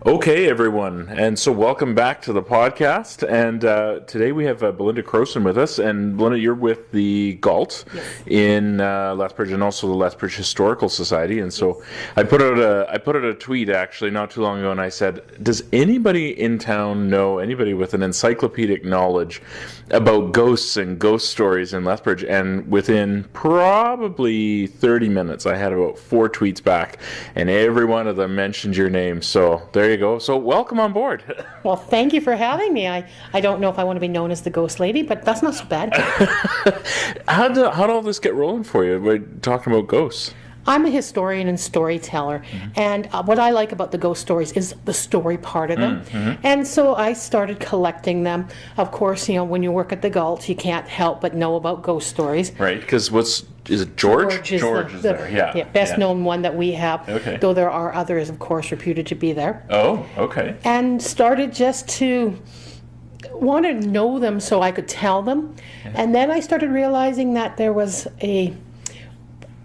Okay, everyone, and so welcome back to the podcast. And today we have Belinda Crowson with us. And Belinda, you're with the GALT in Lethbridge, and also the Lethbridge Historical Society. And so I put out a tweet actually not too long ago, and I said, "Does anybody in town know anybody with an encyclopedic knowledge about ghosts and ghost stories in Lethbridge?" And within probably 30 minutes, I had about 4 tweets back, and every one of them mentioned your name. So there you go. So welcome on board. Well, thank you for having me. I don't know if I want to be known as the ghost lady, but that's not so bad. How'd all this get rolling for you? We're talking about ghosts. I'm a historian and storyteller, and what I like about the ghost stories is the story part of them. And so I started collecting them. Of course, when you work at the GALT, you can't help but know about ghost stories. Right, because is it George? George is there, yeah. Best known one that we have, okay. Though there are others, of course, reputed to be there. Oh, okay. And started just to want to know them so I could tell them. And then I started realizing that there was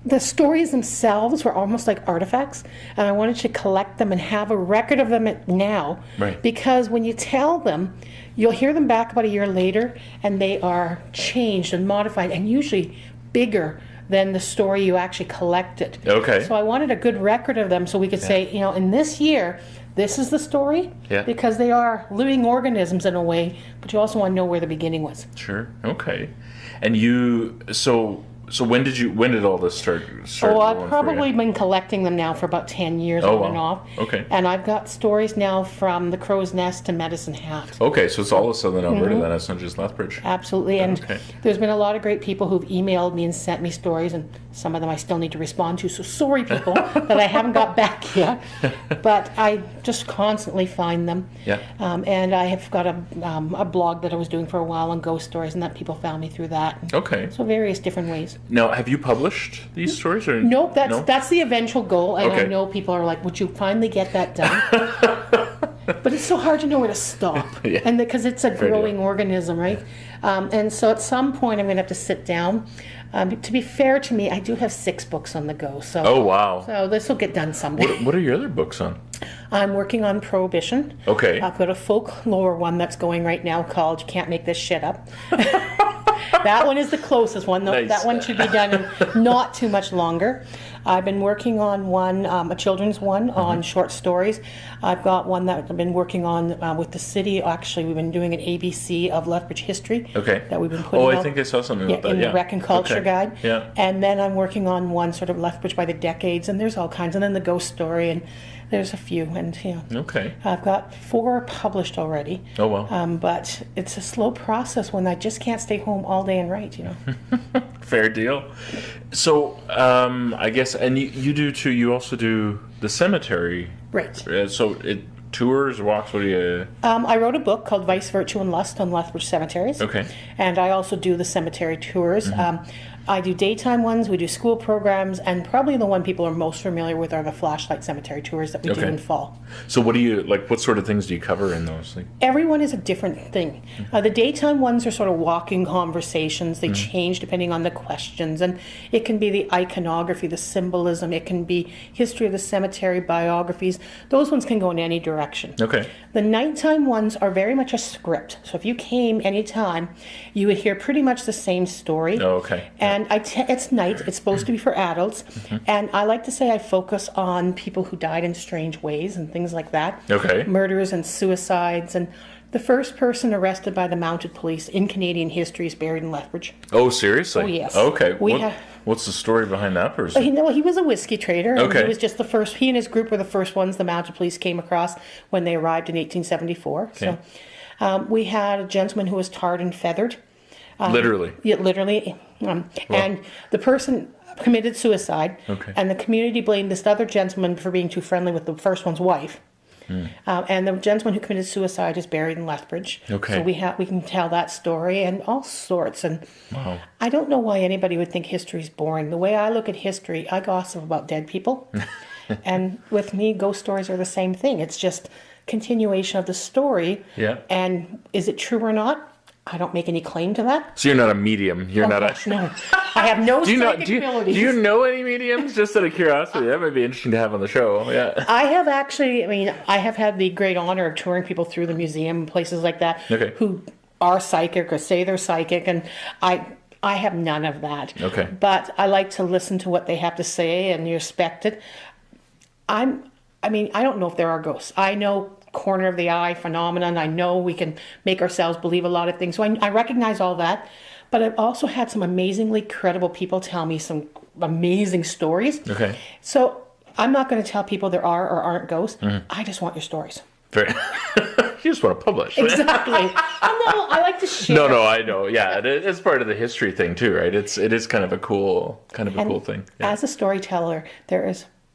the stories themselves were almost like artifacts, and I wanted to collect them and have a record of them now. Right. Because when you tell them, you'll hear them back about a year later, and they are changed and modified, and usually bigger than the story you actually collected. Okay. So I wanted a good record of them so we could say, in this year, this is the story, because they are living organisms in a way, but you also want to know where the beginning was. Sure. Okay. And So when did all this start I've probably been collecting them now for about 10 years on and off. Okay. And I've got stories now from the Crow's Nest to Medicine Hat. Okay, so it's all of Southern Alberta then, it's not just Lethbridge. Absolutely, and there's been a lot of great people who've emailed me and sent me stories, and some of them I still need to respond to, so sorry people that I haven't got back yet. But I just constantly find them. Yeah. And I have got a blog that I was doing for a while on ghost stories, and that people found me through that. Okay. So various different ways. Now, have you published these stories? Or Nope, that's the eventual goal, and Okay. I know people are like, would you finally get that done? But it's so hard to know where to stop, and because it's a growing organism, right? And so at some point I'm going to have to sit down. To be fair to me, I do have 6 books on the go. So Oh, wow. So this will get done someday. What are your other books on? I'm working on Prohibition. Okay. I've got a folklore one that's going right now called You Can't Make This Shit Up. That one is the closest one. Nice. That one should be done in not too much longer. I've been working on one, a children's one on short stories. I've got one that I've been working on with the city. Actually, we've been doing an ABC of Lethbridge history. Okay. That we've been putting I out. think I saw something about that. In the Rec and Culture Guide. Yeah. And then I'm working on one sort of Lethbridge by the decades, and there's all kinds. And then the ghost story, and there's a few. And Okay. I've got 4 published already. Oh, wow. But it's a slow process when I just can't stay home all day and write, Fair deal. So, I guess, and you do too, you also do the cemetery. Right. So, tours, walks, what do you... I wrote a book called Vice, Virtue, and Lust on Lethbridge Cemeteries. Okay. And I also do the cemetery tours. I do daytime ones, we do school programs, and probably the one people are most familiar with are the flashlight cemetery tours that we do in fall. So what sort of things do you cover in those? Everyone is a different thing. The daytime ones are sort of walking conversations. They change depending on the questions, and it can be the iconography, the symbolism. It can be history of the cemetery, biographies. Those ones can go in any direction. Okay. The nighttime ones are very much a script. So if you came anytime, you would hear pretty much the same story. Oh, okay. And it's night. It's supposed to be for adults. And I like to say I focus on people who died in strange ways and things like that. Okay. Murders and suicides. And the first person arrested by the mounted police in Canadian history is buried in Lethbridge. Oh, seriously? Oh, yes. Okay. What's the story behind that person? He was a whiskey trader. And Okay. He was just the first. He and his group were the first ones the mounted police came across when they arrived in 1874. Okay. So we had a gentleman who was tarred and feathered. Literally? Yeah, literally. And the person committed suicide. Okay. And the community blamed this other gentleman for being too friendly with the first one's wife. And the gentleman who committed suicide is buried in Lethbridge. Okay. So we can tell that story and all sorts. And Wow. I don't know why anybody would think history is boring. The way I look at history, I gossip about dead people. And with me, ghost stories are the same thing. It's just continuation of the story. Yeah. And is it true or not? I don't make any claim to that. So you're not a medium. You're not Gosh, no. I have no psychic abilities. Do you know any mediums? Just out of curiosity, that might be interesting to have on the show. Yeah. I have actually, I have had the great honor of touring people through the museum and places like that who are psychic or say they're psychic, and I have none of that. Okay. But I like to listen to what they have to say and respect it. I don't know if there are ghosts. I know corner of the eye phenomenon. I know we can make ourselves believe a lot of things. So I recognize all that. But I've also had some amazingly credible people tell me some amazing stories. Okay. So I'm not going to tell people there are or aren't ghosts. I just want your stories. Very. You just want to publish. Exactly. I like to share. No, I know. Yeah, it's part of the history thing too, right? It is kind of a cool thing. Yeah. As a storyteller,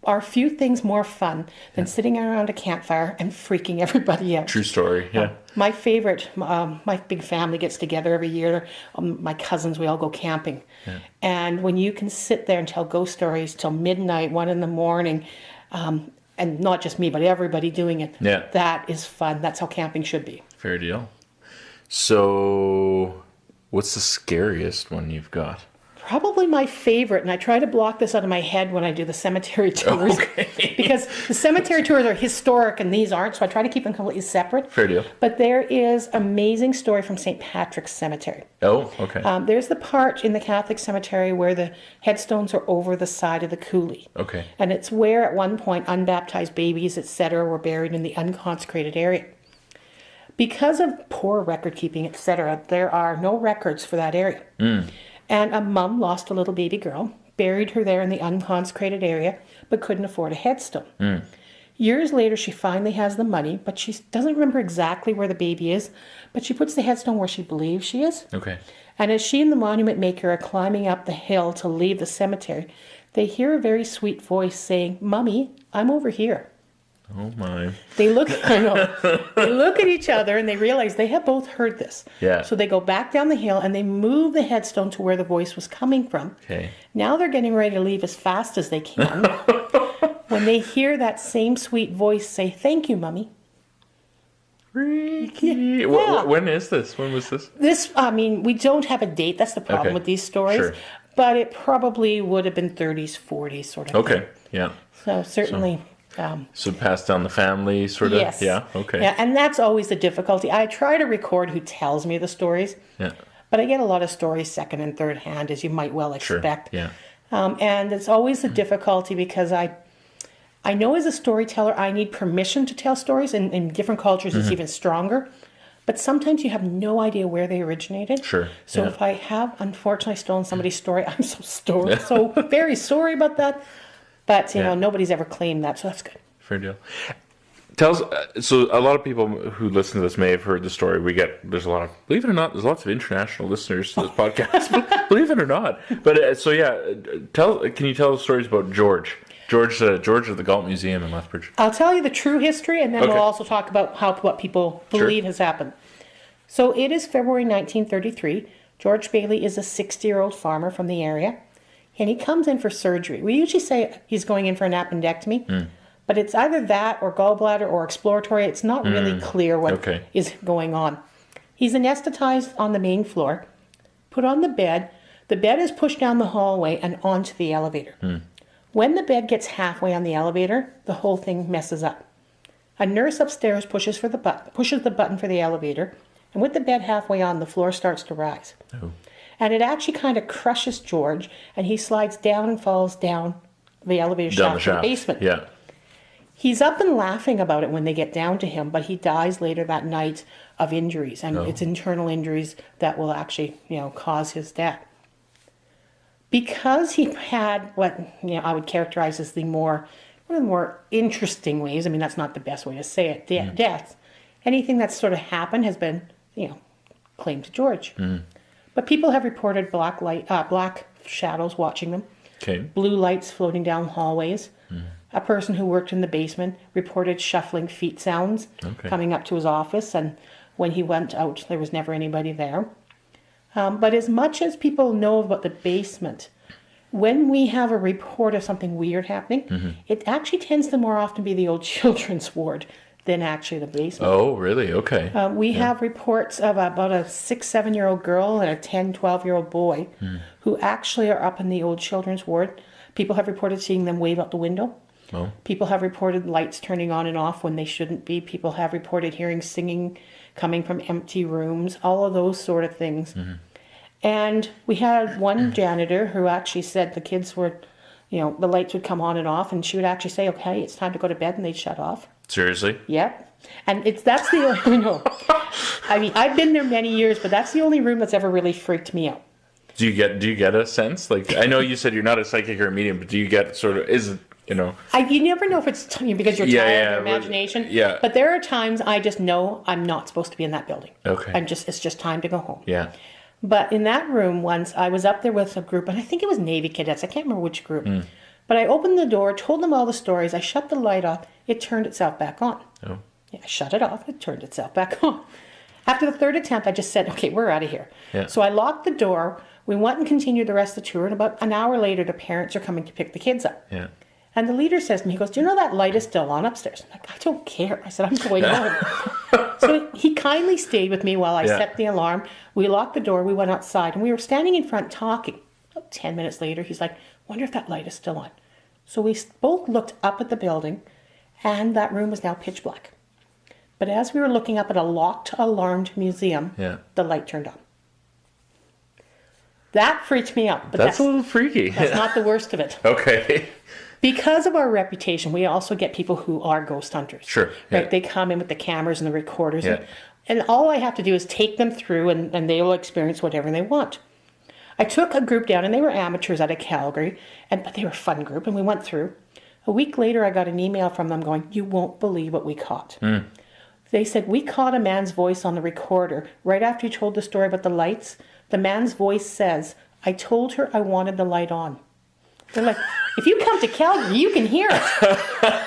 are few things more fun than sitting around a campfire and freaking everybody out. True story. Yeah. My favorite, my big family gets together every year. My cousins, we all go camping. Yeah. And when you can sit there and tell ghost stories till midnight, 1 a.m, and not just me, but everybody doing it, that is fun. That's how camping should be. Fair deal. So, what's the scariest one you've got? Probably my favorite, and I try to block this out of my head when I do the cemetery tours. Okay. Because the cemetery tours are historic and these aren't, so I try to keep them completely separate. Fair deal. But there is an amazing story from St. Patrick's Cemetery. Oh, okay. There's the part in the Catholic cemetery where the headstones are over the side of the coulee. Okay. And it's where at one point unbaptized babies, etc., were buried in the unconsecrated area. Because of poor record keeping, etc., there are no records for that area. And a mum lost a little baby girl, buried her there in the unconsecrated area, but couldn't afford a headstone. Years later, she finally has the money, but she doesn't remember exactly where the baby is, but she puts the headstone where she believes she is. Okay. And as she and the monument maker are climbing up the hill to leave the cemetery, they hear a very sweet voice saying, "Mummy, I'm over here." Oh my. They look at each other and they realize they have both heard this. Yeah. So they go back down the hill and they move the headstone to where the voice was coming from. Okay. Now they're getting ready to leave as fast as they can when they hear that same sweet voice say, "Thank you, Mummy." Freaky. Yeah. When is this? When was this? We don't have a date. That's the problem with these stories. Sure. But it probably would have been 30s, 40s sort of thing. Okay, yeah. So certainly... So pass down the family, sort of? Yes. Yeah, okay. Yeah, and that's always the difficulty. I try to record who tells me the stories. Yeah. But I get a lot of stories second and third hand, as you might well expect. Sure, yeah. And it's always the difficulty because I know as a storyteller I need permission to tell stories. In different cultures it's even stronger. But sometimes you have no idea where they originated. Sure. So if I have unfortunately stolen somebody's story, I'm so very sorry about that. But, nobody's ever claimed that, so that's good. Fair deal. Tell us, so a lot of people who listen to this may have heard the story. There's a lot of, believe it or not, there's lots of international listeners to this podcast, believe it or not. But, can you tell us stories about George of the Galt Museum in Lethbridge? I'll tell you the true history, and then we'll also talk about what people believe has happened. So it is February 1933. George Bailey is a 60-year-old farmer from the area. And he comes in for surgery. We usually say he's going in for an appendectomy, but it's either that or gallbladder or exploratory. It's not really clear what is going on. He's anesthetized on the main floor, put on the bed. The bed is pushed down the hallway and onto the elevator. When the bed gets halfway on the elevator, the whole thing messes up. A nurse upstairs pushes the button for the elevator, and with the bed halfway on, the floor starts to rise. Oh. And it actually kind of crushes George, and he slides down and falls down the elevator shaft to the basement. Yeah. He's up and laughing about it when they get down to him, but he dies later that night of injuries, and it's internal injuries that will actually, cause his death. Because he had what I would characterize as one of the more interesting ways. I mean, that's not the best way to say it. Death. Anything that's sort of happened has been, claimed to George. But people have reported black shadows watching them, blue lights floating down hallways. A person who worked in the basement reported shuffling feet sounds coming up to his office, and when he went out, there was never anybody there. But as much as people know about the basement, when we have a report of something weird happening, it actually tends to more often be the old children's ward than actually the basement. Oh, really? Okay. We have reports of about a 6-7-year-old girl and a 10-12-year-old boy who actually are up in the old children's ward. People have reported seeing them wave out the window. Oh. People have reported lights turning on and off when they shouldn't be. People have reported hearing singing coming from empty rooms, all of those sort of things. And we had one janitor who actually said the kids were, the lights would come on and off, and she would actually say, okay, it's time to go to bed, and they'd shut off. Seriously? Yep. And that's the only, I mean, I've been there many years, but that's the only room that's ever really freaked me out. Do you get a sense? Like, I know you said you're not a psychic or a medium, but do you get sort of, you never know if it's because you're tired of your imagination. Yeah. But there are times I just know I'm not supposed to be in that building. Okay. It's just time to go home. Yeah. But in that room once, I was up there with a group, and I think it was Navy cadets. I can't remember which group. But I opened the door, told them all the stories. I shut the light off. It turned itself back on. Oh. Yeah, I shut it off. It turned itself back on. After the third attempt, I just said, okay, we're out of here. Yeah. So I locked the door. We went and continued the rest of the tour. And about an hour later, the parents are coming to pick the kids up. Yeah. And the leader says to me, he goes, do you know that light is still on upstairs? I'm like, I don't care. I said, I'm going home. So he kindly stayed with me while I set the alarm. We locked the door. We went outside. And we were standing in front talking. About 10 minutes later, he's like, wonder if that light is still on. So we both looked up at the building, and that room was now pitch black. But as we were looking up at a locked, alarmed museum, the light turned on. That freaked me out. But that's a little freaky. That's not the worst of it. Okay. Because of our reputation, we also get people who are ghost hunters. Sure. Right? Yeah. They come in with the cameras and the recorders. Yeah. And all I have to do is take them through, and they will experience whatever they want. I took a group down, and they were amateurs out of Calgary, but they were a fun group, and we went through. A week later, I got an email from them going, you won't believe what we caught. They said, we caught a man's voice on the recorder. Right after he told the story about the lights, the man's voice says, I told her I wanted the light on. They're like, if you come to Calgary, you can hear it.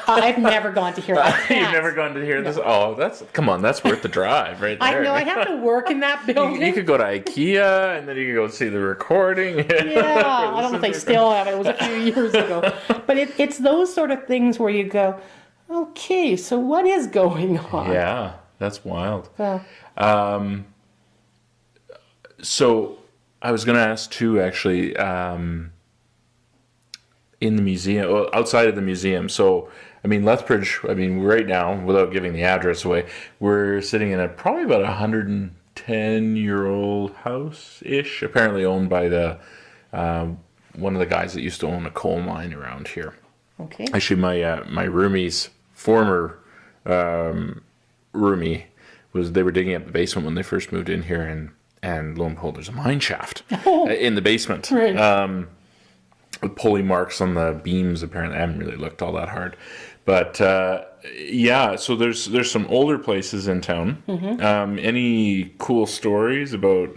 I've never gone to hear it. You've never gone to hear this? Oh, come on, that's worth the drive right there. I know, I have to work in that building. You could go to IKEA, and then you could go see the recording. Yeah, I don't know if they still have it. It was a few years ago. But it's those sort of things where you go, okay, so what is going on? Yeah, that's wild. Well, so I was going to ask too, actually, in the museum, outside of the museum. So, I mean, Lethbridge, right now, without giving the address away, we're sitting in probably about 110-year-old house-ish, apparently owned by one of the guys that used to own a coal mine around here. Okay. Actually, my roomie's former roomie they were digging up the basement when they first moved in here, and lo and behold, there's a mine shaft in the basement. Right. With pulley marks on the beams, apparently. I haven't really looked all that hard. But, so there's some older places in town. Any cool stories about,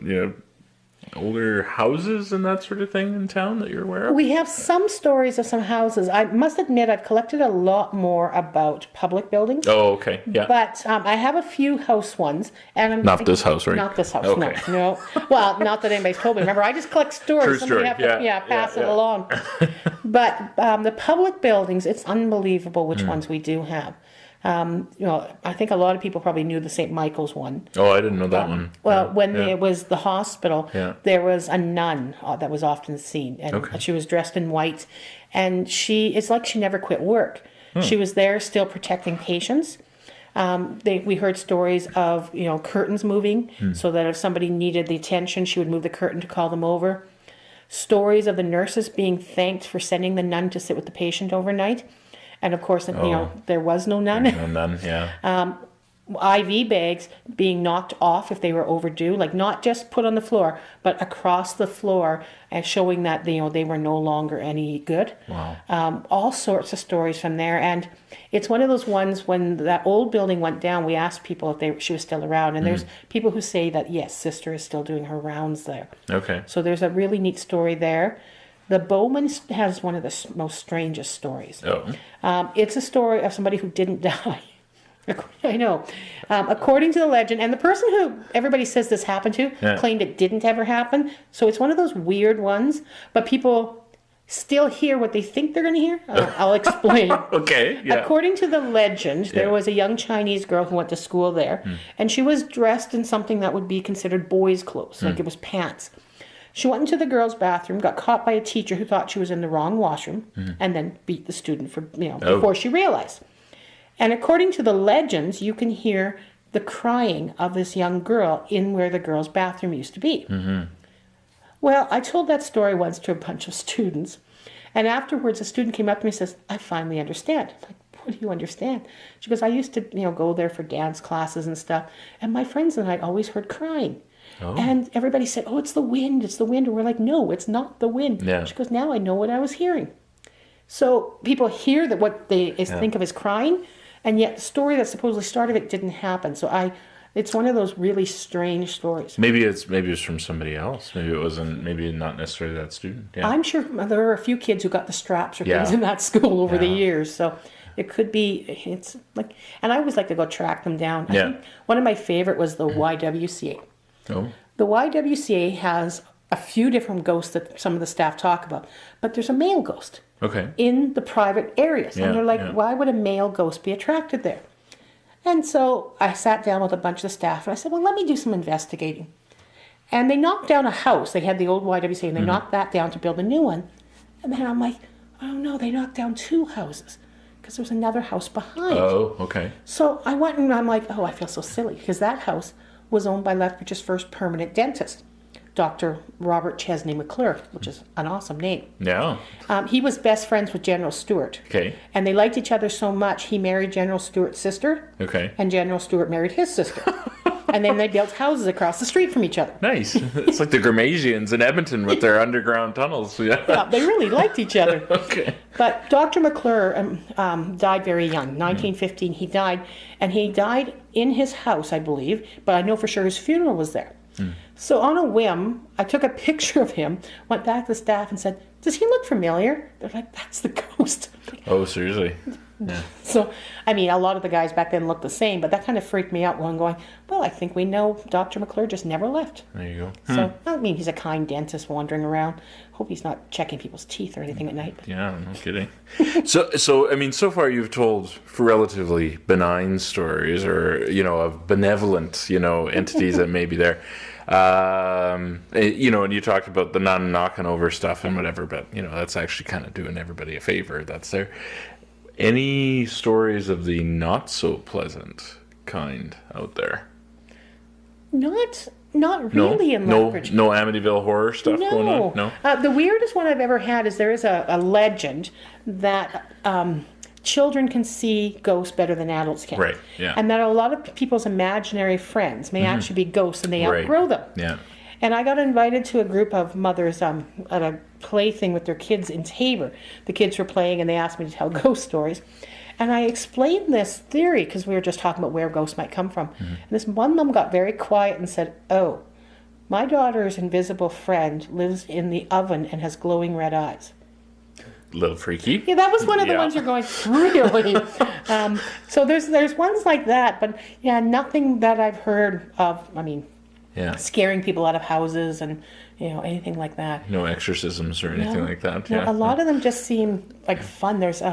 older houses and that sort of thing in town that you're aware of? We have some stories of some houses. I must admit I've collected a lot more about public buildings. Oh, okay. Yeah. But I have a few house ones. And not this house, right? Not this house, okay. no. Well, not that anybody's told me. Remember, I just collect stories. True Somebody story. have to pass it along. But the public buildings, it's unbelievable which ones we do have. I think a lot of people probably knew the St. Michael's one. Oh, I didn't know that one. Well, when it was the hospital, there was a nun that was often seen. And she was dressed in white. And it's like she never quit work. She was there still protecting patients. We heard stories of, curtains moving so that if somebody needed the attention, she would move the curtain to call them over. Stories of the nurses being thanked for sending the nun to sit with the patient overnight. And of course, there was no nun. No nun, yeah. IV bags being knocked off if they were overdue, like not just put on the floor, but across the floor, and showing that they were no longer any good. Wow. All sorts of stories from there, and it's one of those ones when that old building went down. We asked people if she was still around, and there's people who say that yes, Sister is still doing her rounds there. Okay. So there's a really neat story there. The Bowman has one of the most strangest stories. Oh. It's a story of somebody who didn't die. I know. According to the legend, and the person who everybody says this happened to claimed it didn't ever happen. So it's one of those weird ones. But people still hear what they think they're going to hear? I'll explain. Okay, yeah. According to the legend, there was a young Chinese girl who went to school there, and she was dressed in something that would be considered boys' clothes, like it was pants. She went into the girls' bathroom, got caught by a teacher who thought she was in the wrong washroom, and then beat the student for before she realized. And according to the legends, you can hear the crying of this young girl in where the girls' bathroom used to be. Well, I told that story once to a bunch of students, and afterwards a student came up to me and says, I finally understand. I'm like, what do you understand? She goes, I used to go there for dance classes and stuff, and my friends and I always heard crying. Oh. And everybody said, oh, it's the wind, it's the wind. And we're like, no, it's not the wind. Yeah. She goes, now I know what I was hearing. So people hear that what they think of as crying, and yet the story that supposedly started it didn't happen. So it's one of those really strange stories. Maybe it's from somebody else. Maybe it wasn't. Maybe not necessarily that student. Yeah. I'm sure there were a few kids who got the straps or things in that school over the years. So it could be. It's like, and I always like to go track them down. I think one of my favorite was the YWCA. Oh. The YWCA has a few different ghosts that some of the staff talk about, but there's a male ghost. Okay. In the private areas, and they're like, why would a male ghost be attracted there? And so I sat down with a bunch of the staff, and I said, well, let me do some investigating. And they knocked down a house. They had the old YWCA, and they knocked that down to build a new one. And then I'm like, oh, no, they knocked down 2 houses because there was another house behind. Oh, okay. So I went, and I'm like, oh, I feel so silly, because that house was owned by Lethbridge's first permanent dentist, Dr. Robert Chesney McClure, which is an awesome name. Yeah. He was best friends with General Stewart. Okay. And they liked each other so much, he married General Stewart's sister. Okay. And General Stewart married his sister. And then they built houses across the street from each other. Nice. It's like the Gramasians in Edmonton with their underground tunnels. Yeah, they really liked each other. Okay. But Dr. McClure died very young. 1915 he died. And he died in his house, I believe. But I know for sure his funeral was there. So on a whim, I took a picture of him, went back to the staff and said, does he look familiar? They're like, that's the ghost. Oh, seriously? Yeah. So, I mean, a lot of the guys back then looked the same, but that kind of freaked me out going, well, I think we know Dr. McClure just never left. There you go. So, I mean, he's a kind dentist wandering around. Hope he's not checking people's teeth or anything at night. Yeah, no kidding. So I mean, so far you've told relatively benign stories or, of benevolent, entities that may be there. And you talked about the knocking over stuff and whatever, but, that's actually kind of doing everybody a favor that's there. Any stories of the not so pleasant kind out there? Not really in Lethbridge. No Amityville horror stuff going on? No. The weirdest one I've ever had is there is a legend that children can see ghosts better than adults can. Right, yeah. And that a lot of people's imaginary friends may actually be ghosts and they outgrow them. Yeah. And I got invited to a group of mothers at a play thing with their kids in Tabor. The kids were playing and they asked me to tell ghost stories. And I explained this theory because we were just talking about where ghosts might come from. And this one mom got very quiet and said, oh, my daughter's invisible friend lives in the oven and has glowing red eyes. A little freaky. Yeah, that was one of the ones you're going, really? So there's ones like that, but yeah, nothing that I've heard of, scaring people out of houses and, anything like that. No exorcisms or anything like that. Yeah. A lot of them just seem like fun. There's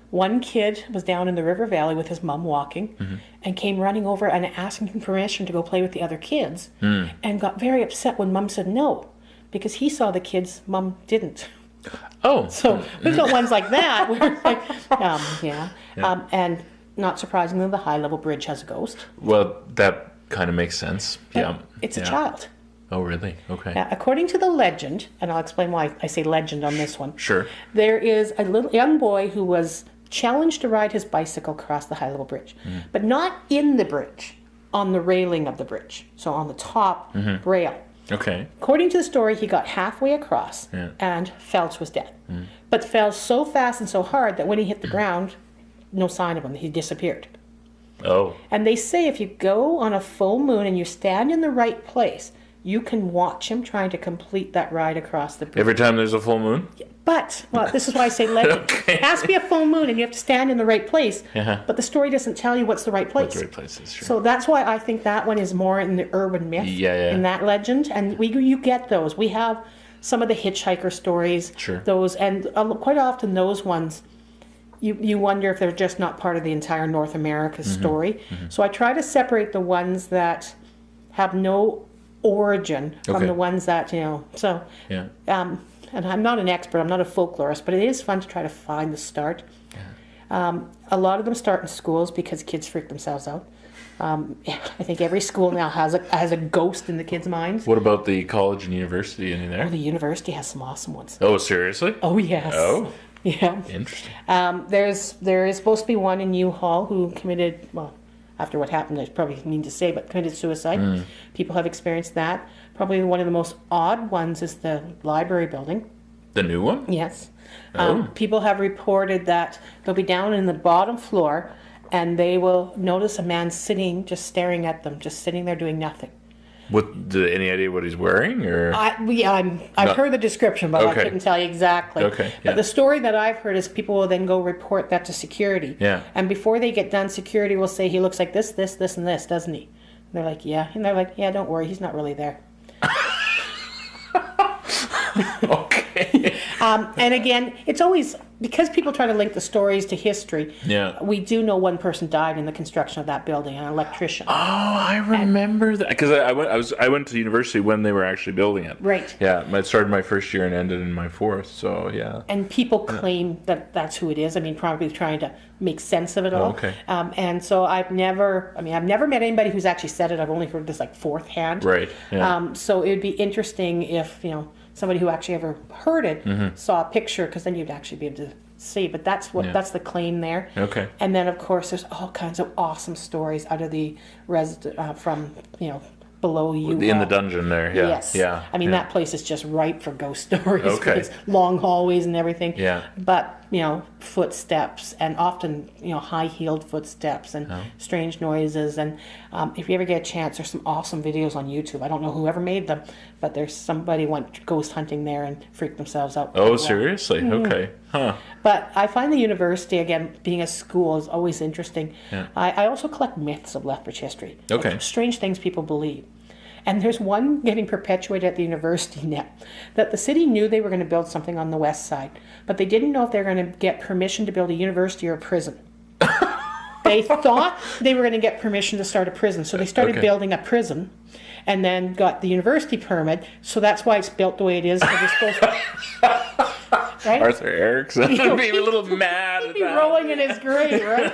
one kid was down in the river valley with his mom walking and came running over and asking him permission to go play with the other kids and got very upset when mom said no because he saw the kids, mom didn't. Oh. So we've got ones like that where it's like, and not surprisingly, the high level bridge has a ghost. Well, that kind of makes sense. Yeah. It's a child. Oh, really? Okay. According to the legend, and I'll explain why I say legend on this one. Sure. There is a little young boy who was challenged to ride his bicycle across the high level bridge, but not in the bridge, on the railing of the bridge. So on the top rail. Okay. According to the story, he got halfway across and Phelps was dead. But fell so fast and so hard that when he hit the ground, no sign of him. He disappeared. Oh. And they say if you go on a full moon and you stand in the right place, you can watch him trying to complete that ride across the bridge. Every time there's a full moon? But, this is why I say legend. Okay. It has to be a full moon and you have to stand in the right place. But the story doesn't tell you what's the right place. What's the right place is, sure. So that's why I think that one is more in the urban myth in that legend. And you get those. We have some of the hitchhiker stories. Sure. Those, and quite often those ones, you wonder if they're just not part of the entire North America story. So I try to separate the ones that have no origin from the ones that, so, Yeah. and I'm not an expert, I'm not a folklorist, but it is fun to try to find the start. A lot of them start in schools because kids freak themselves out. I think every school now has a ghost in the kids' minds. What about the college and university? Any there? Oh, the university has some awesome ones. Oh, seriously? Oh, yes. Oh, yeah. interesting. There is supposed to be one in U Hall who committed, well, after what happened, I probably mean to say, but committed suicide. People have experienced that. Probably one of the most odd ones is the library building. The new one? Yes. Oh. People have reported that they'll be down in the bottom floor and they will notice a man sitting, just staring at them, just sitting there doing nothing. Any idea what he's wearing? Or I've heard the description, but I couldn't tell you exactly. Okay. But the story that I've heard is people will then go report that to security. Yeah. And before they get done, security will say, he looks like this, this, this, and this, doesn't he? And they're like, yeah. And they're like, yeah, don't worry, he's not really there. Okay. And again, it's always, because people try to link the stories to history, we do know one person died in the construction of that building, an electrician. Oh, I remember that. Because I went to university when they were actually building it. Right. Yeah, I started my first year and ended in my fourth, so yeah. And people claim that that's who it is. I mean, probably trying to make sense of it all. Okay. And so I've never met anybody who's actually said it. I've only heard this like fourth hand. Right. Yeah. So it would be interesting if, somebody who actually ever heard it saw a picture, because then you'd actually be able to see. But that's the claim there. Okay. And then of course there's all kinds of awesome stories out of the from below you in the dungeon there. Yeah. Yes. Yeah. I mean that place is just ripe for ghost stories. Okay. It's long hallways and everything. Yeah. But footsteps, and often high-heeled footsteps and strange noises. And if you ever get a chance, there's some awesome videos on YouTube. I don't know whoever made them, but there's somebody went ghost hunting there and freaked themselves out. Oh, seriously? Okay. Huh. But I find the university, again, being a school, is always interesting. Yeah. I also collect myths of Lethbridge history. Okay. Like strange things people believe. And there's one getting perpetuated at the university now, that the city knew they were going to build something on the west side, but they didn't know if they were going to get permission to build a university or a prison. They thought they were going to get permission to start a prison, so they started building a prison, and then got the university permit, so that's why it's built the way it is. Right? Arthur Erickson would be a little mad He'd at be that. rolling in his grave, right?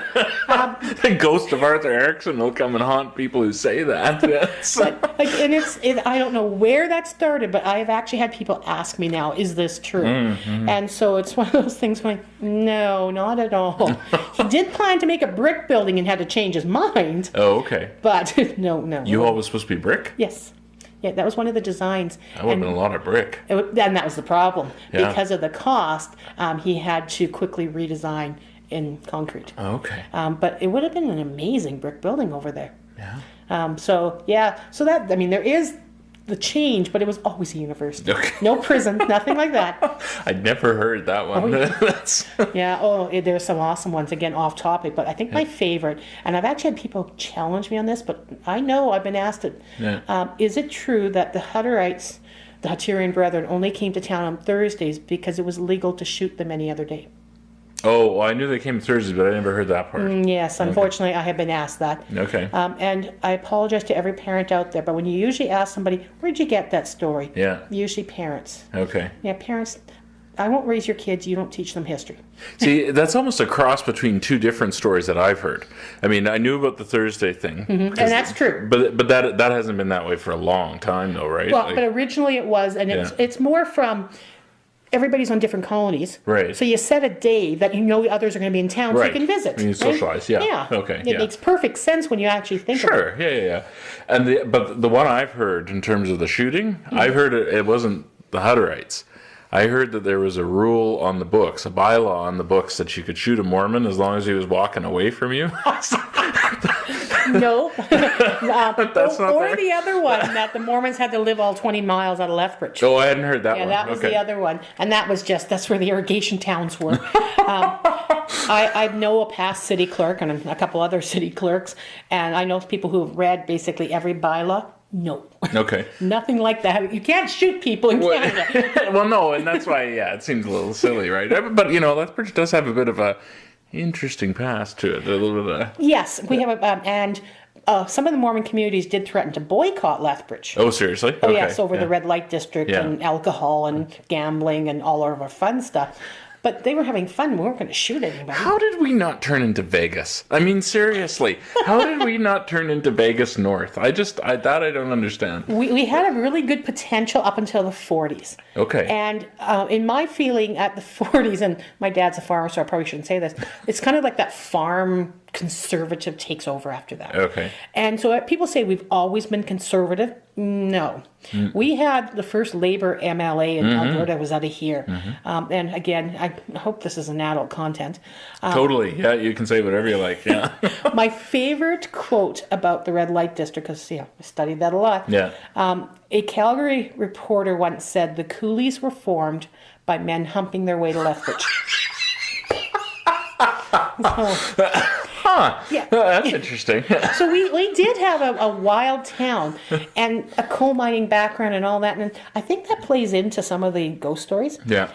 The ghost of Arthur Erickson will come and haunt people who say that. But I don't know where that started, but I've actually had people ask me now, is this true? And so it's one of those things going, no, not at all. He did plan to make a brick building and had to change his mind. Oh, okay. But no. You all was supposed to be brick? Yes. Yeah, that was one of the designs. That would have been a lot of brick. And that was the problem. Yeah. Because of the cost, he had to quickly redesign in concrete. Oh, okay. But it would have been an amazing brick building over there. Yeah. So that, there is the change, but it was always a university. Okay. No prison, nothing like that. I'd never heard that one. There's some awesome ones, again, off topic, but I think my favorite, and I've actually had people challenge me on this, but I know I've been asked it. Is it true that the Hutterites, the Hutterian Brethren, only came to town on Thursdays because it was legal to shoot them any other day? Oh, well, I knew they came Thursday, but I never heard that part. Yes, unfortunately, I have been asked that. Okay. And I apologize to every parent out there, but when you usually ask somebody, where'd you get that story? Yeah. Usually parents. Okay. Yeah, parents, I won't raise your kids, you don't teach them history. See, that's almost a cross between two different stories that I've heard. I mean, I knew about the Thursday thing. And that's true. But that hasn't been that way for a long time, though, right? Well, but originally it was, and it's more from... Everybody's on different colonies. Right. So you set a day that others are going to be in town so you can visit. And you socialize, yeah. Yeah. Okay, It makes perfect sense when you actually think of it. Sure, yeah. And but the one I've heard in terms of the shooting, I've heard it wasn't the Hutterites. I heard that there was a rule on the books, a bylaw on the books, that you could shoot a Mormon as long as he was walking away from you. No. That's not or there. the other one, that the Mormons had to live all 20 miles out of Lethbridge. Oh, I hadn't heard that one. Yeah, that was the other one. And that's where the irrigation towns were. I know a past city clerk and a couple other city clerks, and I know people who have read basically every bylaw No. Okay. Nothing like that. You can't shoot people in Canada. Well, no, and that's why, yeah, it seems a little silly, right? But, Lethbridge does have a bit of a interesting past to it. A little bit of... Yes, we have and some of the Mormon communities did threaten to boycott Lethbridge. Oh, seriously? Oh, okay. yes, over the red light district and alcohol and gambling and all of our fun stuff. But they were having fun. We weren't going to shoot anybody. How did we not turn into Vegas? I mean, seriously, how did we not turn into Vegas North? I don't understand. We had a really good potential up until the 40s. Okay. And in my feeling at the 40s, and my dad's a farmer, so I probably shouldn't say this, it's kind of like that farm conservative takes over after that. Okay. And so people say we've always been conservative. No. We had the first Labour MLA in Alberta was out of here. And again, I hope this is an adult content. Totally. Yeah, you can say whatever you like. Yeah. My favorite quote about the red light district, because I studied that a lot. Yeah. A Calgary reporter once said the coolies were formed by men humping their way to Lethbridge. Yeah. That's interesting. So we did have a wild town and a coal mining background and all that. And I think that plays into some of the ghost stories. Yeah.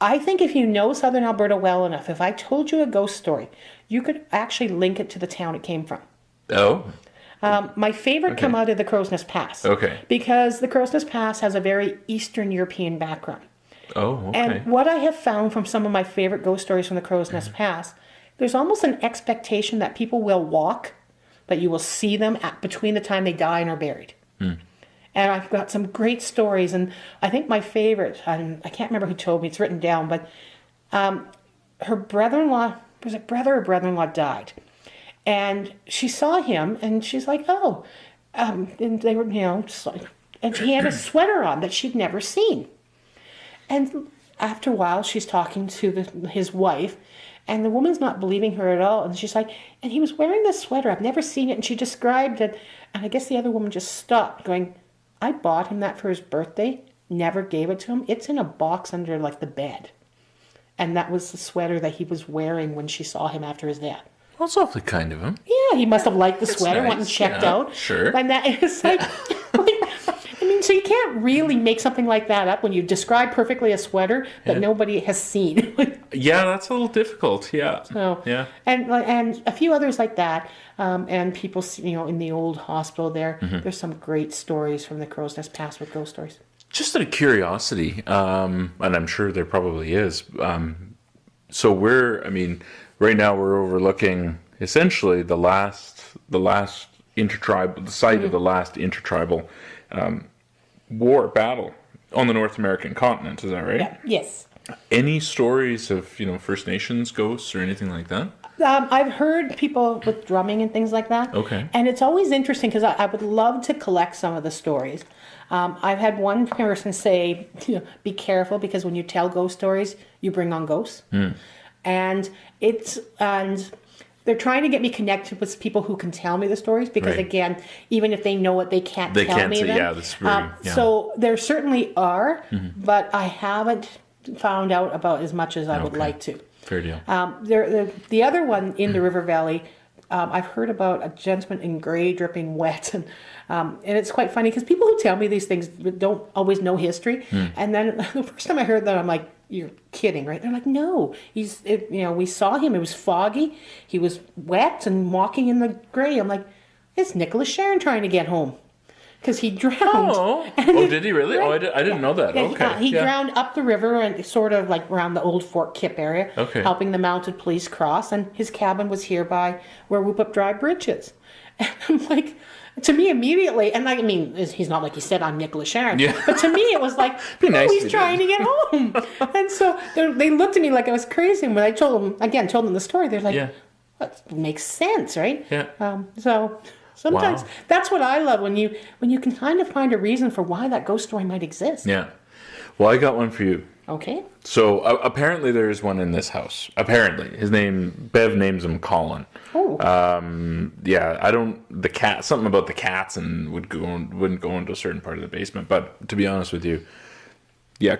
I think if you know Southern Alberta well enough, if I told you a ghost story, you could actually link it to the town it came from. Oh. My favorite come out of the Crow's Nest Pass. Okay. Because the Crow's Nest Pass has a very Eastern European background. Oh, okay. And what I have found from some of my favorite ghost stories from the Crow's Nest Pass, there's almost an expectation that people will walk, but you will see them between the time they die and are buried. And I've got some great stories, and I think my favorite, I can't remember who told me, it's written down, but her brother-in-law, was it brother or brother-in-law died? And she saw him, and she's like, oh, and they were, and he had a sweater on that she'd never seen. And after a while, she's talking to his wife, and the woman's not believing her at all. And she's like, and he was wearing this sweater. I've never seen it. And she described it. And I guess the other woman just stopped going, I bought him that for his birthday. Never gave it to him. It's in a box under the bed. And that was the sweater that he was wearing when she saw him after his death. Well, that's awfully kind of him. Yeah, he must have liked the sweater, nice. went and checked out. Sure. And that is like, I mean, so you can't really make something like that up when you describe perfectly a sweater that nobody has seen. Yeah, that's a little difficult. Yeah. So, yeah. And a few others like that. And people, in the old hospital there, there's some great stories from the Crow's Nest Pass with ghost stories. Just out of curiosity, and I'm sure there probably is. So right now we're overlooking essentially the site of the last intertribal war battle on the North American continent. Is that right? Yeah. Yes. Any stories of First Nations ghosts or anything like that? I've heard people with drumming and things like that. Okay. And it's always interesting because I would love to collect some of the stories. I've had one person say, be careful because when you tell ghost stories, you bring on ghosts. And they're trying to get me connected with people who can tell me the stories because, again, even if they know it, they can't tell me them. Yeah, that's very, So there certainly are, but I haven't found out about as much as I would like to. Fair deal. The other one in the River Valley, I've heard about a gentleman in gray dripping wet, and it's quite funny because people who tell me these things don't always know history. And then the first time I heard that, I'm like, "You're kidding, right?" They're like, "No, we saw him. It was foggy. He was wet and walking in the gray." I'm like, "It's Nicholas Sharon trying to get home." Because he drowned. Oh, did he really? Oh, I didn't know that. Okay. He drowned up the river and sort of like around the old Fort Kipp area, helping the mounted police cross. And his cabin was here by where Whoop Up Dry Bridge is. And I'm like, to me immediately, and I mean, he's not like he said, I'm Nicholas Sharon. Yeah. But to me, it was like, he's trying to get home. And so they looked at me like I was crazy. And when I told them the story, they're like, that makes sense, right? Yeah. So sometimes that's what I love when you can kind of find a reason for why that ghost story might exist. Yeah. Well, I got one for you. Okay. So apparently there is one in this house. Apparently, Bev names him Colin. Oh. Something about the cats and wouldn't go into a certain part of the basement. But to be honest with you,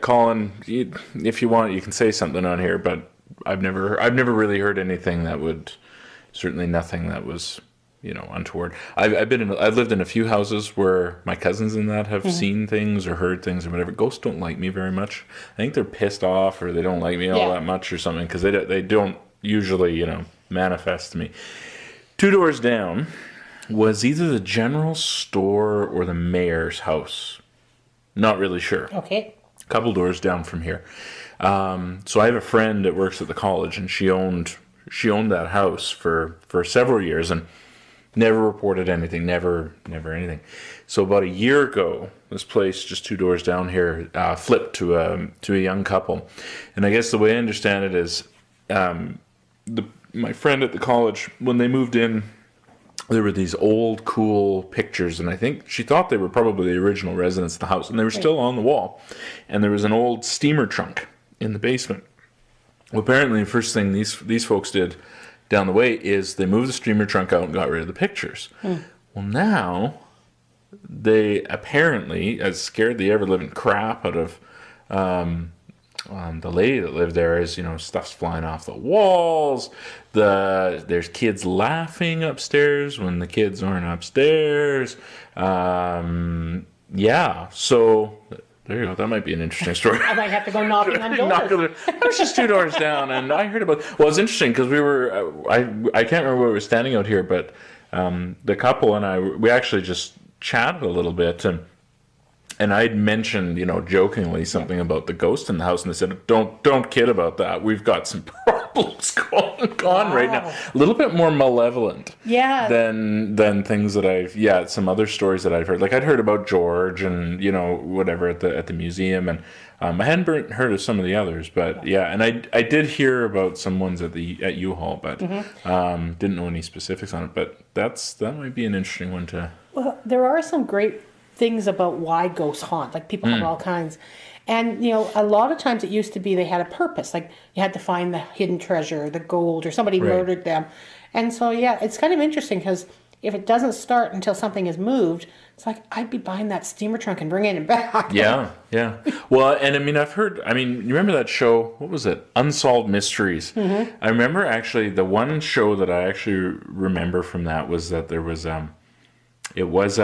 Colin, if you want, you can say something on here. But I've never really heard anything that would, certainly nothing that was untoward. I've lived in a few houses where my cousins in that have seen things or heard things or whatever. Ghosts don't like me very much. I think they're pissed off or they don't like me all that much or something because they don't usually, manifest to me. 2 doors down was either the general store or the mayor's house. Not really sure. Okay. A couple doors down from here. So I have a friend that works at the college, and she owned that house for several years and never reported anything, never anything. So about a year ago, this place just 2 doors down here flipped to a young couple, and I guess the way I understand it is, my friend at the college, when they moved in, there were these old cool pictures, and I think she thought they were probably the original residents of the house, and they were still on the wall. And there was an old steamer trunk in the basement. Well, apparently, the first thing these folks did down the way is they moved the steamer trunk out and got rid of the pictures. Well, now they apparently, as scared the ever-living crap out of the lady that lived there, is, stuff's flying off the walls. There's kids laughing upstairs when the kids aren't upstairs. So there you go. That might be an interesting story. I might have to go knocking on doors. It was just 2 doors down, and I heard about. Well, it's interesting because we were. I can't remember where we were standing out here, but the couple and I, we actually just chatted a little bit, and I'd mentioned, jokingly something about the ghost in the house, and they said, "Don't kid about that. We've got some problems going on right now. A little bit more malevolent, than things that some other stories that I've heard. Like I'd heard about George and whatever at the museum, and I hadn't heard of some of the others, but and I did hear about some ones at U-Haul, but didn't know any specifics on it. But that might be an interesting one to. Well, there are some great things about why ghosts haunt. Like people have all kinds. And, a lot of times it used to be they had a purpose. Like you had to find the hidden treasure, the gold, or somebody murdered them. And so, it's kind of interesting because if it doesn't start until something is moved, it's like, I'd be buying that steamer trunk and bringing it back. Yeah. Well, and you remember that show, what was it? Unsolved Mysteries. I remember actually the one show that I actually remember from that was that there was, it was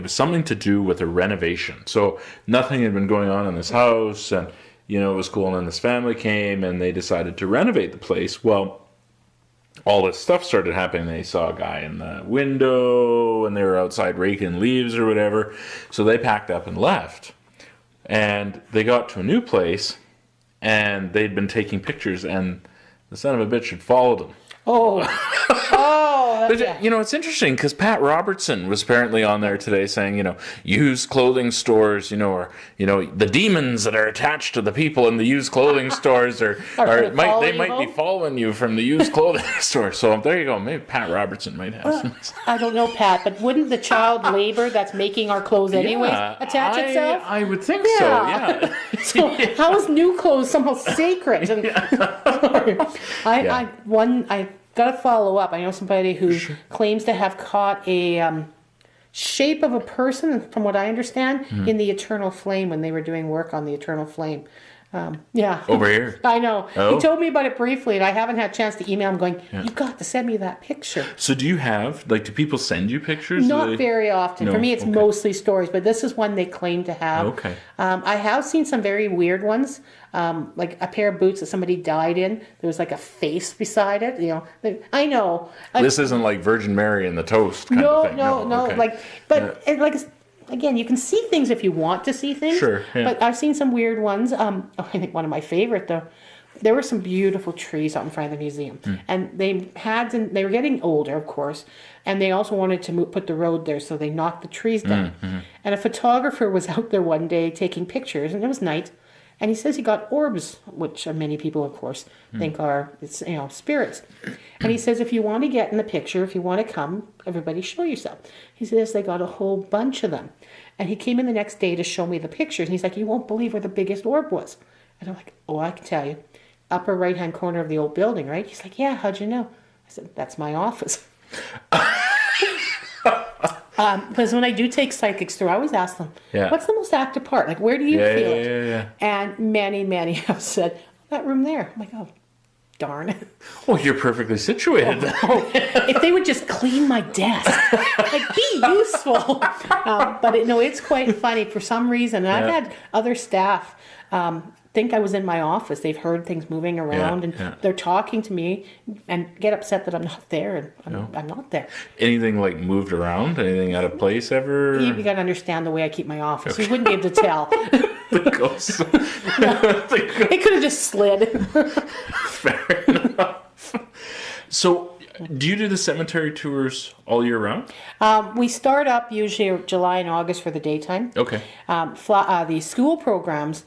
something to do with a renovation. So nothing had been going on in this house, and it was cool. And then this family came, and they decided to renovate the place. Well, all this stuff started happening. They saw a guy in the window, and they were outside raking leaves or whatever. So they packed up and left, and they got to a new place, and they'd been taking pictures, and the son of a bitch had followed them. But, it's interesting because Pat Robertson was apparently on there today saying, used clothing stores, or the demons that are attached to the people in the used clothing stores might be following you from the used clothing store. So there you go. Maybe Pat Robertson might have some. I don't know, Pat, but wouldn't the child labor that's making our clothes anyways attach itself? I would think so. Yeah. So how is new clothes somehow sacred? And, I got to follow up. I know somebody who claims to have caught a shape of a person, from what I understand, in the eternal flame when they were doing work on the eternal flame. Over here. I know. He told me about it briefly, and I haven't had a chance to email him going, you've got to send me that picture. So do you have, do people send you pictures? Not very often. No? For me, it's mostly stories, but this is one they claim to have. Okay. I have seen some very weird ones, like a pair of boots that somebody died in. There was like a face beside it. I know. This isn't like Virgin Mary and the toast kind of thing. No. Okay. Again, you can see things if you want to see things. Sure. Yeah. But I've seen some weird ones. I think one of my favorite, though, there were some beautiful trees out in front of the museum. And they were getting older, of course, and they also wanted to put the road there, so they knocked the trees down. And a photographer was out there one day taking pictures, and it was night. And he says he got orbs, which many people, of course, think are spirits. And he says, if you want to get in the picture, if you want to come, everybody show yourself. He says they got a whole bunch of them. And he came in the next day to show me the pictures. And he's like, you won't believe where the biggest orb was. And I'm like, I can tell you. Upper right-hand corner of the old building, right? He's like, yeah, how'd you know? I said, that's my office. Because when I do take psychics through, I always ask them, what's the most active part? Like, where do you feel it? Yeah. And many have said, that room there. I'm like, darn. Well, you're perfectly situated. If they would just clean my desk, like be useful. But it's quite funny for some reason. And I've had other staff think I was in my office. They've heard things moving around, and they're talking to me and get upset that I'm not there, and I'm not there. Anything like moved around? Anything out of place ever? You got to understand the way I keep my office. You wouldn't be able to tell. The ghosts. It could have just slid. Fair enough. So, do you do the cemetery tours all year round? We start up usually July and August for the daytime. Okay. The school programs,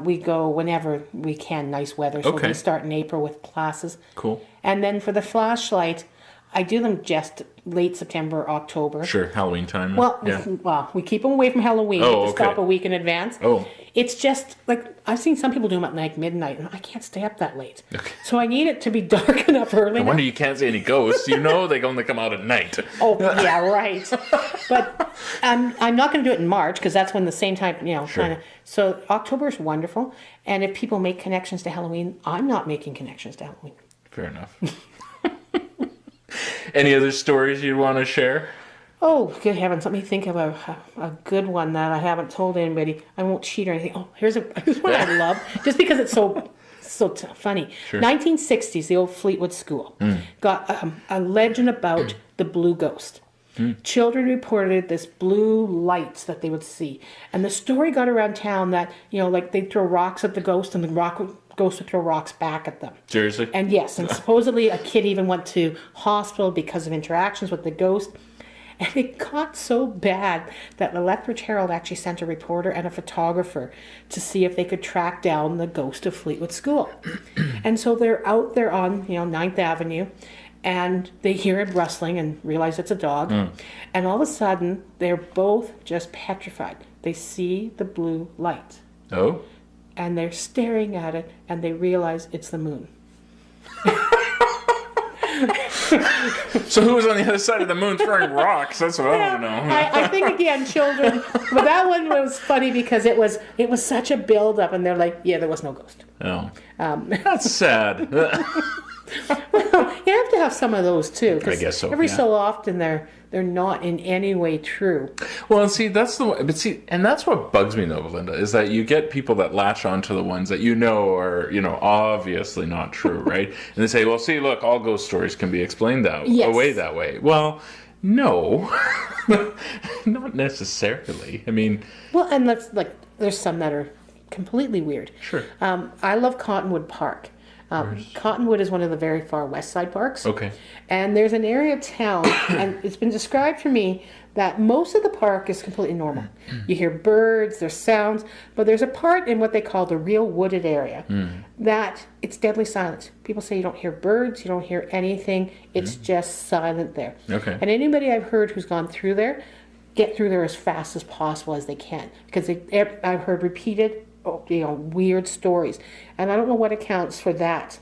we go whenever we can, nice weather. So we start in April with classes. Cool. And then for the flashlight, I do them just late September, October. Sure, Halloween time. We keep them away from Halloween. Oh, to stop a week in advance. Oh. It's just, like, I've seen some people do them at like midnight, and I can't stay up that late. Okay. So I need it to be dark enough early. No wonder you can't see any ghosts. They only come out at night. Oh, yeah, right. But I'm not going to do it in March, because that's when the same time, Sure. kind of. So October is wonderful. And if people make connections to Halloween, I'm not making connections to Halloween. Fair enough. Any other stories you'd want to share? Oh, good heavens. Let me think of a good one that I haven't told anybody. I won't cheat or anything. Oh, here's one I love, just because it's so funny. Sure. 1960s, the old Fleetwood School got a legend about the blue ghost. Children reported this blue light that they would see. And the story got around town that, like they'd throw rocks at the ghost and the ghost would throw rocks back at them. Seriously? And yes, and supposedly a kid even went to hospital because of interactions with the ghost. And it got so bad that the Lethbridge Herald actually sent a reporter and a photographer to see if they could track down the ghost of Fleetwood School. And so they're out there on 9th Avenue, and they hear it rustling and realize it's a dog. And all of a sudden, they're both just petrified. They see the blue light. Oh? And they're staring at it, and they realize it's the moon. So who was on the other side of the moon throwing rocks? That's what I want to know. I think, again, children, but that one was funny because it was such a build-up, and they're like, yeah, there was no ghost. Oh. That's sad. Well, you have to have some of those, too. I guess so, Every so often, they're not in any way true. Well, see, that's and that's what bugs me, though, Belinda, is that you get people that latch onto the ones that are, obviously not true, right? And they say, well, see, look, all ghost stories can be explained away that way. Well, no, not necessarily. I mean... Well, and there's some that are completely weird. Sure. I love Cottonwood Park. Cottonwood is one of the very far west side parks. Okay. And there's an area of town, and it's been described to me that most of the park is completely normal. You hear birds, there's sounds, but there's a part in what they call the real wooded area that it's deadly silent. People say you don't hear birds, you don't hear anything. It's just silent there. Okay. And anybody I've heard who's gone through there, get through there as fast as possible as they can. Because I've heard repeated weird stories. And I don't know what accounts for that.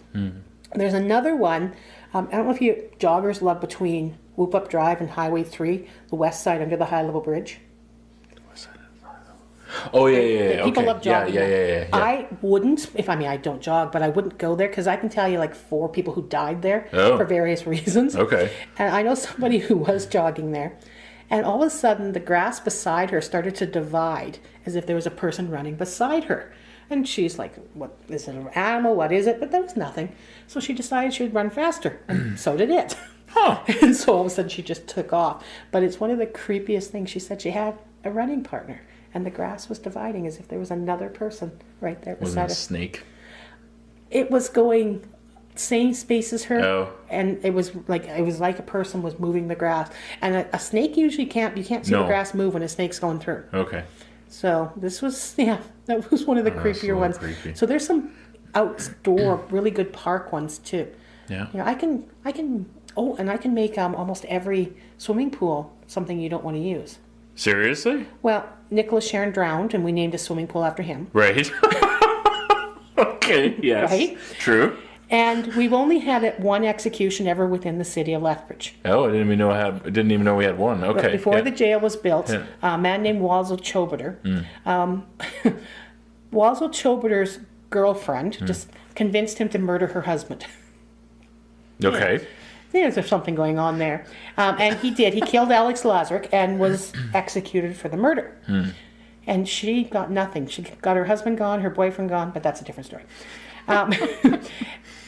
There's another one. I don't know if you joggers love between Whoop Up Drive and Highway 3, the west side under the high level bridge. Oh, yeah. People okay. love jogging. Yeah. I wouldn't, I don't jog, but I wouldn't go there because I can tell you 4 people who died there for various reasons. Okay. And I know somebody who was jogging there. And all of a sudden, the grass beside her started to divide as if there was a person running beside her. And she's like, what is it, an animal? What is it? But there was nothing. So she decided she would run faster. And so did it. Huh. And so all of a sudden, she just took off. But it's one of the creepiest things. She said she had a running partner. And the grass was dividing as if there was another person right there beside her. Was it a snake? It was going... same space as her, Oh. and it was like a person was moving the grass. And a snake usually you can't see the grass move when a snake's going through. Okay. So this was that was one of the creepier ones. Creepy. So there's some outdoor really good park ones too. Yeah. I can make almost every swimming pool something you don't want to use. Seriously? Well, Nicholas Sharon drowned, and we named a swimming pool after him. Right. Okay. Yes. Right. True. And we've only had one execution ever within the city of Lethbridge. Oh, I didn't even know we had one. Okay. But before the jail was built, a man named Walsall Chobiter. Walsall Chobiter's girlfriend just convinced him to murder her husband. Okay. There's something going on there. And he did. He killed Alex Lazaruk and was executed for the murder. And she got nothing. She got her husband gone, her boyfriend gone, but that's a different story.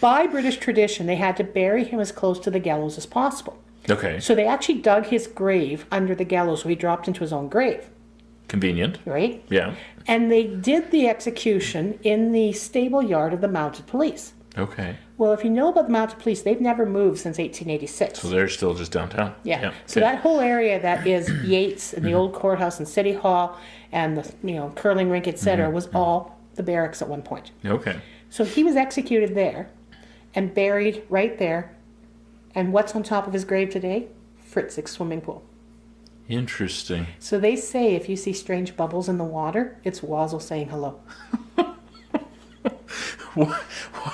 By British tradition, they had to bury him as close to the gallows as possible. Okay. So they actually dug his grave under the gallows, so he dropped into his own grave. Convenient. Right? Yeah. And they did the execution in the stable yard of the mounted police. Okay. Well, if you know about the mounted police, they've never moved since 1886. So they're still just downtown. Yeah. So that whole area that is Yates and the old courthouse and City Hall and the curling rink, etc., was all the barracks at one point. Okay. So he was executed there and buried right there. And what's on top of his grave today? Fritzig's swimming pool. Interesting. So they say if you see strange bubbles in the water, it's Wazzle saying hello.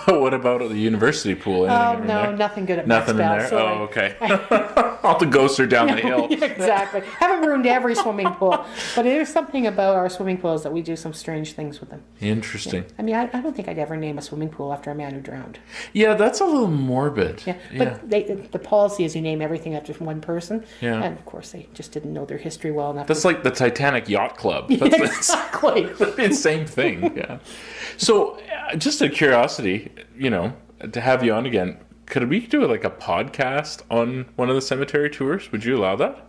What about at the university pool? Oh, no, nothing good at Nothing in Maxwell, there? Oh, okay. All the ghosts are down the hill. Exactly. Haven't ruined every swimming pool. But there's something about our swimming pools that we do some strange things with them. Interesting. Yeah. I mean, I don't think I'd ever name a swimming pool after a man who drowned. Yeah, that's a little morbid. Yeah, but the policy is you name everything after one person. Yeah. And, of course, they just didn't know their history well enough. That's like the Titanic Yacht Club. That's exactly. the same thing, yeah. So, just out of curiosity, to have you on again, could we do like a podcast on one of the cemetery tours? Would you allow that?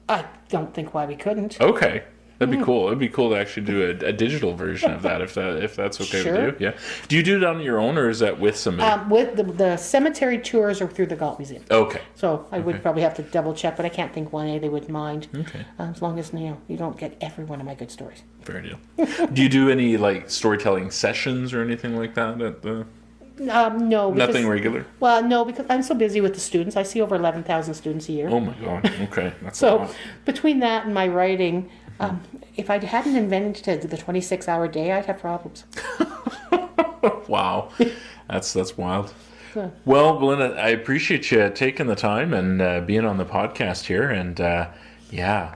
I don't think why we couldn't. Okay. That'd be cool. It'd be cool to actually do a digital version of that if that's okay with you. Yeah. Do you do it on your own or is that with somebody? With the cemetery tours are through the Galt Museum. Okay. So I would probably have to double check, but I can't think why they would mind. Okay. As long as you don't get every one of my good stories. Fair deal. Do you do any like storytelling sessions or anything like that at the? No. Nothing regular? Well, no, because I'm so busy with the students. I see over 11,000 students a year. Oh my God. Okay. That's a so lot. Between that and my writing, if I hadn't invented the 26-hour day, I'd have problems. Wow. That's wild. Well, Belinda, I appreciate you taking the time and being on the podcast here, and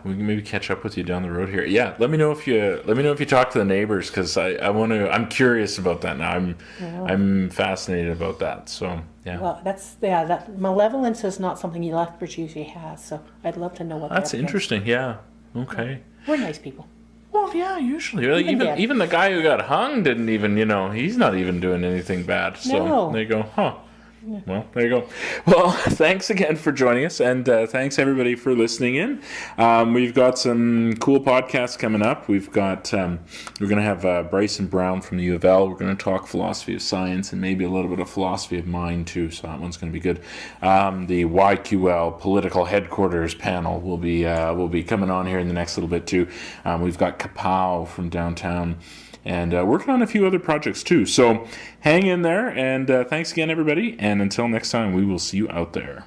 we can maybe catch up with you down the road here. Yeah, let me know if you talk to the neighbors because I'm curious about that now. I'm fascinated about that. So yeah. Well, that malevolence is not something Lethbridge usually has. So I'd love to know what. That's interesting. Yeah. Okay. We're nice people. Well, yeah, usually. Even the guy who got hung didn't even, he's not even doing anything bad. So There you go. Huh. Yeah. Well, there you go. Well, thanks again for joining us, and thanks everybody for listening in. We've got some cool podcasts coming up. We're going to have Bryson Brown from the U of L. We're going to talk philosophy of science and maybe a little bit of philosophy of mind too. So that one's going to be good. The YQL political headquarters panel will be coming on here in the next little bit too. We've got Kapow from downtown. And working on a few other projects too. So hang in there, and thanks again, everybody. And until next time, we will see you out there.